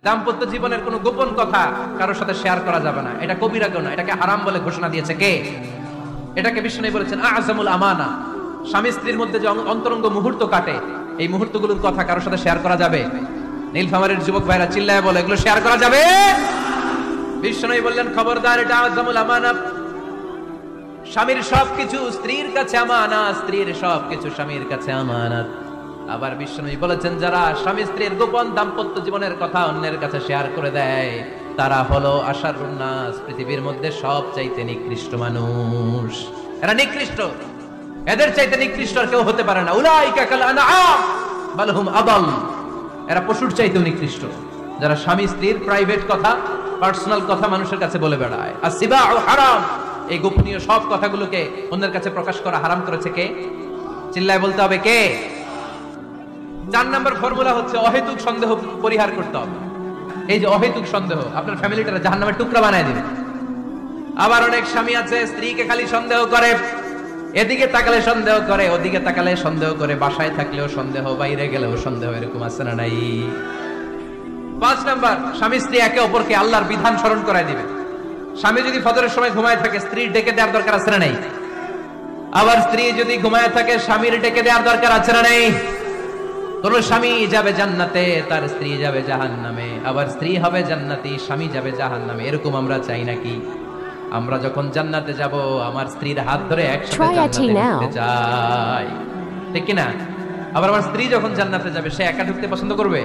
দাম্পত্য জীবনের কোনো গোপন কথা কারোর সাথে শেয়ার করা যাবে না। এটা কবিরা গুনাহ, এটাকে হারাম বলে ঘোষণা দিয়েছে কে? এটাকে বিষ্ণু বলেছেন আযমুল আমানা। স্বামী স্ত্রীর মধ্যে যে অন্তরঙ্গ মুহূর্ত কাটে, এই মুহূর্তগুলোর কথা কারোর সাথে শেয়ার করা যাবে? নীলফামারীর যুবক ভাইরা চিল্লায় বলে, এগুলো শেয়ার করা যাবে? বিষ্ণু বললেন, খবরদার, এটা আযমুল আমানা। স্বামীর সবকিছু স্ত্রীর কাছে আমানত, স্ত্রীর সবকিছু স্বামীর কাছে আমানত। আবার বিষ্ণু বলেছেন, যারা স্বামী স্ত্রীর গোপন দাম্পত্য জীবনের কথা অন্যের কাছে শেয়ার করে দেয়, তারা হলো আশারুন নাস, পৃথিবীর মধ্যে সবচাইতে নিকৃষ্ট মানুষ। এরা নিকৃষ্ট, এদের চাইতে নিকৃষ্ট আর কেউ হতে পারে না। উলাইকা কাল আনআম বাল হুম আদাল। এরা পশুর চাইতেও নিকৃষ্ট, যারা স্বামী স্ত্রীর প্রাইভেট কথা, পার্সোনাল কথা মানুষের কাছে বলে বেড়ায়। আসিবাউ হারাম, এই গোপনীয় সব কথাগুলোকে অন্যের কাছে প্রকাশ করা হারাম করেছে কে? চিল্লায় বলতে হবে কে? 4 নম্বর ফর্মুলা হচ্ছে অহেতুক সন্দেহ পরিহার করতে হবে। এই যে অহেতুক সন্দেহ আপনার ফ্যামিলিটারে জাহান্নামের টুকরা বানায় দিবে। আবার অনেক স্বামী আছে স্ত্রীকে খালি সন্দেহ করে, এদিকে তাকালে সন্দেহ করে, ওদিকে তাকালে সন্দেহ করে, বাসায় থাকলেও সন্দেহ, বাইরে গেলেও সন্দেহ। এরকম আছে না নাই? 5 নাম্বার, স্বামী স্ত্রী একে অপরকে আল্লাহর বিধান স্মরণ করায় দিবে। স্বামী যদি ফজরের সময় ঘুমায় থাকে, স্ত্রীর ডেকে দেওয়ার দরকার আছে না নাই? আবার স্ত্রী যদি ঘুমায় থাকে, স্বামীর ডেকে দেওয়ার দরকার আছে না নাই? কোন স্বামী যাবে জান্নাতে, তার স্ত্রী যাবে জাহান্নামে। আবার স্ত্রী হবে জান্নাতি, স্বামী যাবে জাহান্নামে। এরকম আমরা চাই নাকি? আমরা যখন জান্নাতে যাব, আমার স্ত্রীর হাত ধরে একসাথে জান্নাতে ঢুকতে চাই, ঠিক কি না? আবার আমার স্ত্রী যখন জান্নাতে যাবে, সে একা ঢুকতে পছন্দ করবে?